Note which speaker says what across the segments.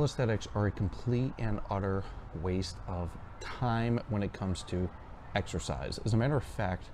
Speaker 1: Calisthenics are a complete and utter waste of time when it comes to exercise. As a matter of fact,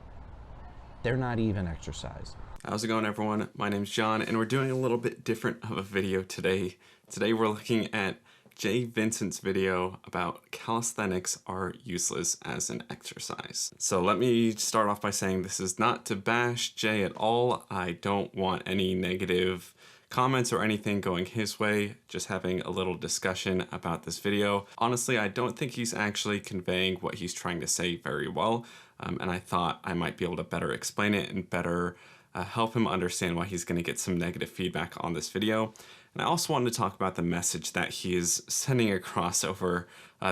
Speaker 1: they're not even exercise.
Speaker 2: How's it going, everyone? My name's John, and we're doing a little bit different of a video today. Today we're looking at Jay Vincent's video about calisthenics are useless as an exercise. So let me start off by saying this is not to bash Jay at all. I don't want any negative comments or anything going his way, just having a little discussion about this video. Honestly, I don't think he's actually conveying what he's trying to say very well, and I thought I might be able to better explain it and better help him understand why he's going to get some negative feedback on this video. And I also wanted to talk about the message that he is sending across over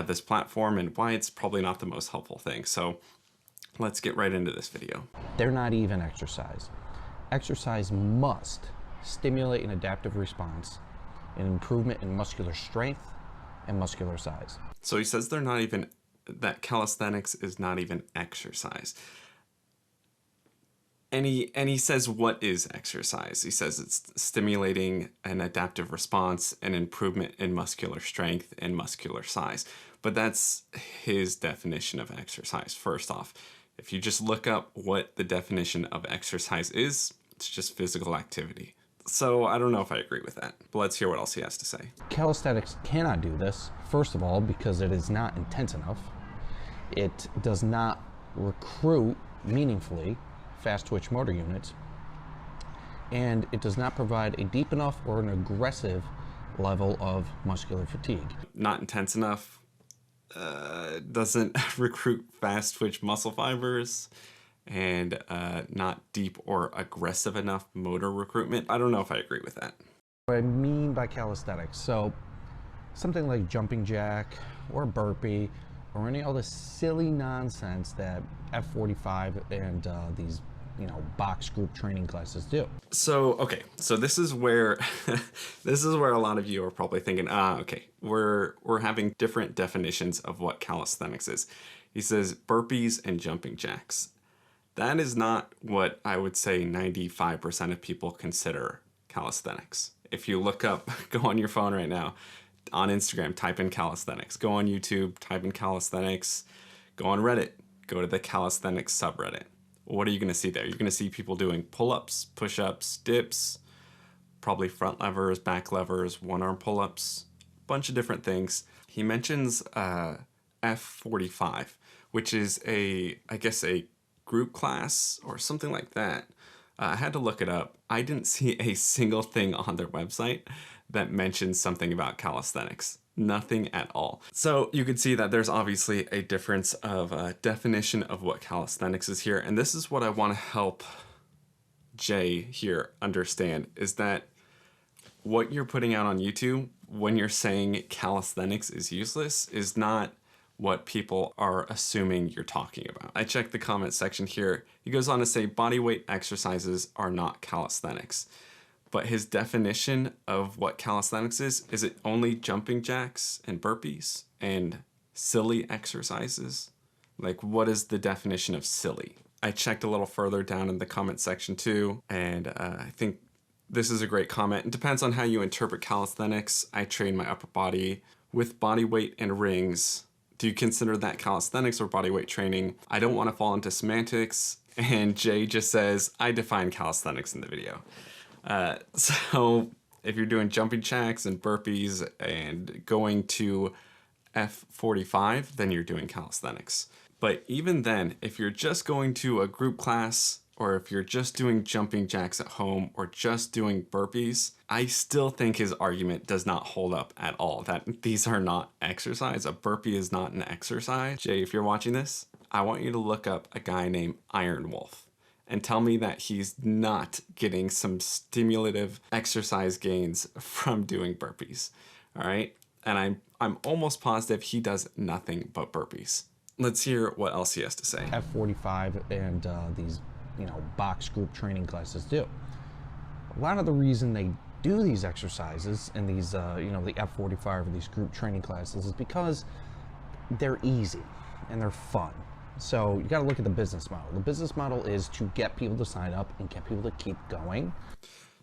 Speaker 2: this platform and why it's probably not the most helpful thing. So let's get right into this video.
Speaker 1: They're not even exercise. Exercise must stimulate an adaptive response, an improvement in muscular strength and muscular size.
Speaker 2: So he says they're not even, that calisthenics is not even exercise. And he says, what is exercise? He says it's stimulating an adaptive response, an improvement in muscular strength and muscular size. But that's his definition of exercise. First off, if you just look up what the definition of exercise is, it's just physical activity. So I don't know if I agree with that, but let's hear what else he has to say.
Speaker 1: Calisthenics cannot do this, first of all, because it is not intense enough. It does not recruit meaningfully fast twitch motor units, and it does not provide a deep enough or an aggressive level of muscular fatigue.
Speaker 2: Not intense enough, doesn't recruit fast twitch muscle fibers, and not deep or aggressive enough motor recruitment. I don't know if I agree with that.
Speaker 1: What I mean by calisthenics, so something like jumping jack or burpee or any other silly nonsense that F45 and these box group training classes do.
Speaker 2: So okay, so this is where this is where a lot of you are probably thinking, okay, we're having different definitions of what calisthenics is. He says burpees and jumping jacks. That is not what I would say 95% of people consider calisthenics. If you look up, go on your phone right now, on Instagram, type in calisthenics. Go on YouTube, type in calisthenics. Go on Reddit, go to the calisthenics subreddit. What are you going to see there? You're going to see people doing pull-ups, push-ups, dips, probably front levers, back levers, one-arm pull-ups, a bunch of different things. He mentions F45, which is I guess a group class or something like that. I had to look it up. I didn't see a single thing on their website that mentions something about calisthenics. Nothing at all. So you can see that there's obviously a difference of definition of what calisthenics is here. And this is what I want to help Jay here understand, is that what you're putting out on YouTube when you're saying calisthenics is useless is not what people are assuming you're talking about. I checked the comment section here. He goes on to say bodyweight exercises are not calisthenics. But his definition of what calisthenics is it only jumping jacks and burpees and silly exercises? Like, what is the definition of silly? I checked a little further down in the comment section too, and I think this is a great comment. It depends on how you interpret calisthenics. I train my upper body with body weight and rings. Do you consider that calisthenics or bodyweight training? I don't want to fall into semantics, and Jay just says, I define calisthenics in the video. So if you're doing jumping jacks and burpees and going to F45, then you're doing calisthenics. But even then, if you're just going to a group class, or if you're just doing jumping jacks at home or just doing burpees, I still think his argument does not hold up at all, that these are not exercise. A burpee is not an exercise. Jay, if you're watching this, I want you to look up a guy named Iron Wolf and tell me that he's not getting some stimulative exercise gains from doing burpees, all right? And I'm almost positive he does nothing but burpees. Let's hear what else he has to say.
Speaker 1: F45 and these box group training classes do. A lot of the reason they do these exercises and these the F45 or these group training classes is because they're easy and they're fun. So you got to look at the business model. The business model is to get people to sign up and get people to keep going.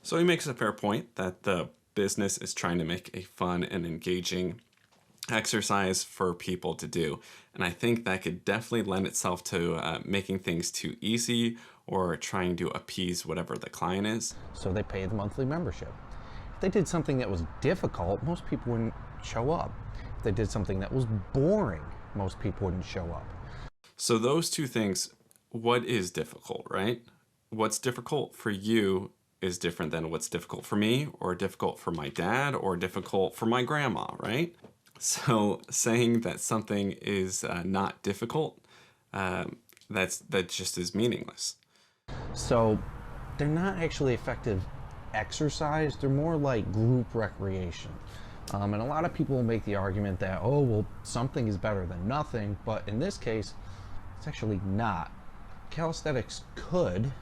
Speaker 2: So he makes a fair point that the business is trying to make a fun and engaging exercise for people to do. And I think that could definitely lend itself to making things too easy or trying to appease whatever the client is.
Speaker 1: So they pay the monthly membership. If they did something that was difficult, most people wouldn't show up. If they did something that was boring, most people wouldn't show up.
Speaker 2: So those two things, what is difficult, right? What's difficult for you is different than what's difficult for me, or difficult for my dad, or difficult for my grandma, right? So saying that something is not difficult, that just is meaningless.
Speaker 1: So they're not actually effective exercise. They're more like group recreation. And a lot of people will make the argument that, oh, well, something is better than nothing. But in this case, it's actually not. Calisthenics could,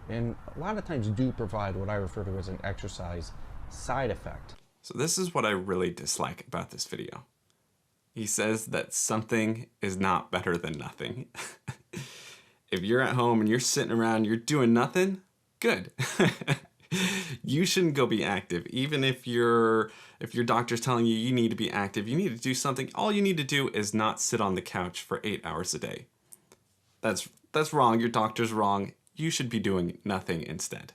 Speaker 1: and a lot of times do provide what I refer to as an exercise side effect.
Speaker 2: So this is what I really dislike about this video. He says that something is not better than nothing. If you're at home and you're sitting around, you're doing nothing, good. You shouldn't go be active. Even if your doctor's telling you you need to be active, you need to do something. All you need to do is not sit on the couch for 8 hours a day. That's wrong. Your doctor's wrong. You should be doing nothing instead.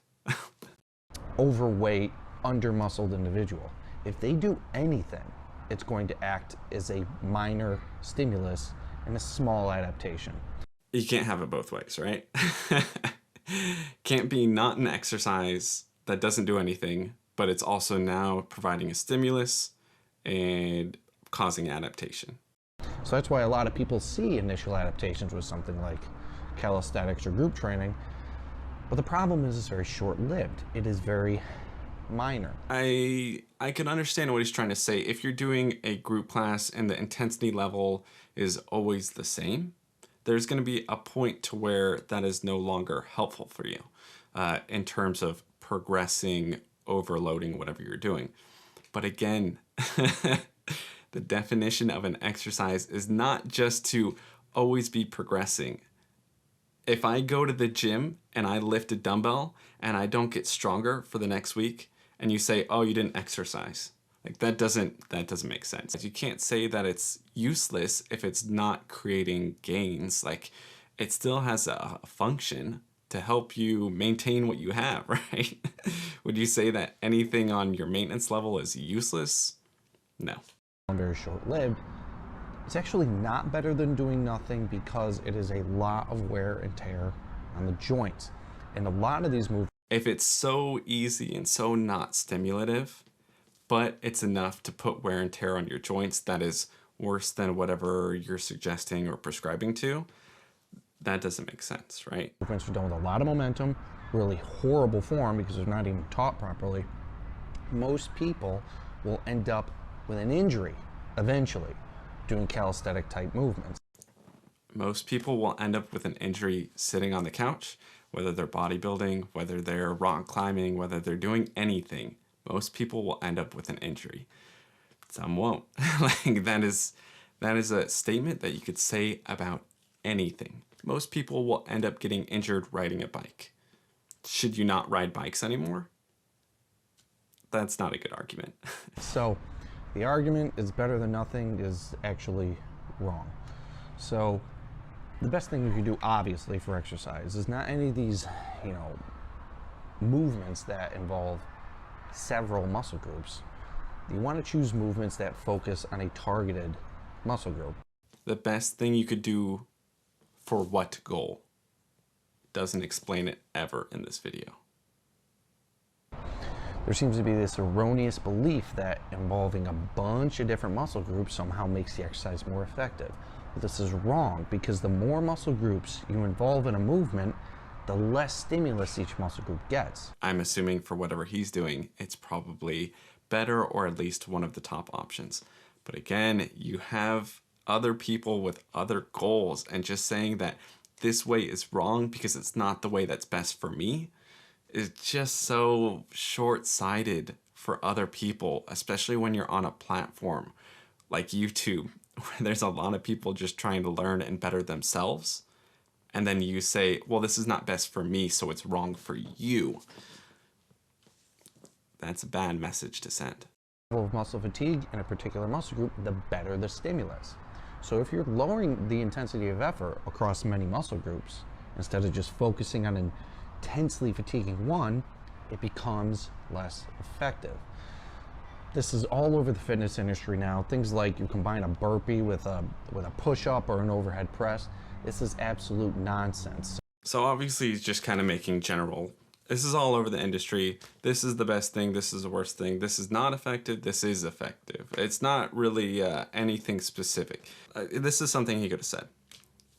Speaker 1: Overweight, under-muscled individual, if they do anything, it's going to act as a minor stimulus and a small adaptation.
Speaker 2: You can't have it both ways, right? Can't be not an exercise that doesn't do anything, but it's also now providing a stimulus and causing adaptation.
Speaker 1: So that's why a lot of people see initial adaptations with something like calisthenics or group training. But the problem is it's very short-lived. It is very minor.
Speaker 2: I can understand what he's trying to say. If you're doing a group class and the intensity level is always the same, there's going to be a point to where that is no longer helpful for you in terms of progressing, overloading, whatever you're doing. But again, the definition of an exercise is not just to always be progressing. If I go to the gym and I lift a dumbbell and I don't get stronger for the next week, and you say, oh, you didn't exercise, like that doesn't make sense. You can't say that it's useless if it's not creating gains. Like it still has a function to help you maintain what you have, right? Would you say that anything on your maintenance level is useless? No.
Speaker 1: Very short-lived. It's actually not better than doing nothing because it is a lot of wear and tear on the joints. And a lot of these movements,
Speaker 2: if it's so easy and so not stimulative, but it's enough to put wear and tear on your joints that is worse than whatever you're suggesting or prescribing to, that doesn't make sense, right?
Speaker 1: movements are done with a lot of momentum, really horrible form because they're not even taught properly. Most people will end up with an injury eventually doing calisthenic type movements.
Speaker 2: Most people will end up with an injury sitting on the couch, whether they're bodybuilding, whether they're rock climbing, whether they're doing anything. Most people will end up with an injury. Some won't. Like that is a statement that you could say about anything. Most people will end up getting injured riding a bike. Should you not ride bikes anymore? That's not a good argument.
Speaker 1: So the argument is better than nothing is actually wrong. So the best thing you can do, obviously, for exercise is not any of these, movements that involve several muscle groups. You want to choose movements that focus on a targeted muscle group.
Speaker 2: The best thing you could do for what goal? Doesn't explain it ever in this video.
Speaker 1: There seems to be this erroneous belief that involving a bunch of different muscle groups somehow makes the exercise more effective. This is wrong because the more muscle groups you involve in a movement, the less stimulus each muscle group gets.
Speaker 2: I'm assuming for whatever he's doing, it's probably better or at least one of the top options. But again, you have other people with other goals, and just saying that this way is wrong because it's not the way that's best for me is just so short-sighted for other people, especially when you're on a platform like YouTube, where there's a lot of people just trying to learn and better themselves. And then you say, well, this is not best for me, so it's wrong for you. That's a bad message to send.
Speaker 1: Level of muscle fatigue in a particular muscle group, the better the stimulus. So if you're lowering the intensity of effort across many muscle groups, instead of just focusing on intensely fatiguing one, it becomes less effective. This is all over the fitness industry now. Things like you combine a burpee with a push-up or an overhead press. This is absolute nonsense.
Speaker 2: So obviously he's just kind of making general, this is all over the industry. This is the best thing. This is the worst thing. This is not effective. This is effective. It's not really anything specific. This is something he could have said.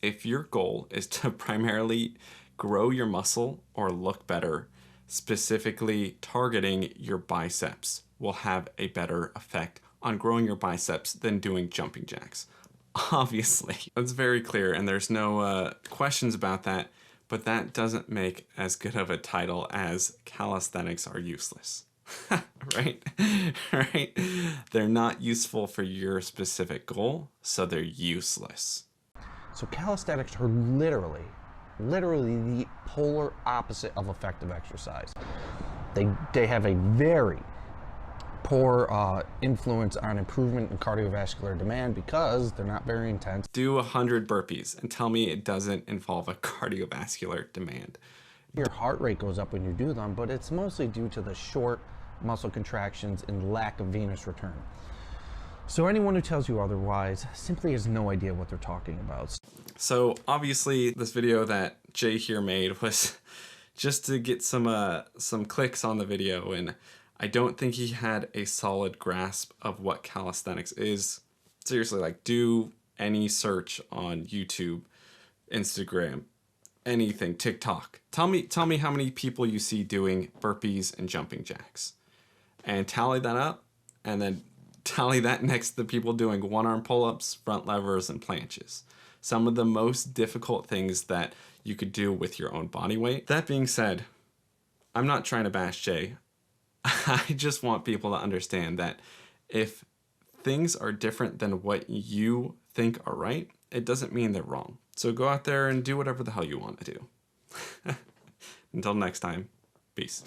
Speaker 2: If your goal is to primarily grow your muscle or look better, specifically targeting your biceps will have a better effect on growing your biceps than doing jumping jacks. Obviously, that's very clear and there's no questions about that. But that doesn't make as good of a title as calisthenics are useless, right? Right? They're not useful for your specific goal, so they're useless.
Speaker 1: So calisthenics are literally the polar opposite of effective exercise. They have a very poor influence on improvement in cardiovascular demand because they're not very intense.
Speaker 2: Do 100 burpees and tell me it doesn't involve a cardiovascular demand.
Speaker 1: Your heart rate goes up when you do them, but it's mostly due to the short muscle contractions and lack of venous return. So anyone who tells you otherwise simply has no idea what they're talking about.
Speaker 2: So obviously this video that Jay here made was just to get some clicks on the video, and I don't think he had a solid grasp of what calisthenics is. Seriously, like, do any search on YouTube, Instagram, anything, TikTok. Tell me how many people you see doing burpees and jumping jacks. And tally that up, and then tally that next to the people doing one-arm pull-ups, front levers, and planches. Some of the most difficult things that you could do with your own body weight. That being said, I'm not trying to bash Jay. I just want people to understand that if things are different than what you think are right, it doesn't mean they're wrong. So go out there and do whatever the hell you want to do. Until next time, peace.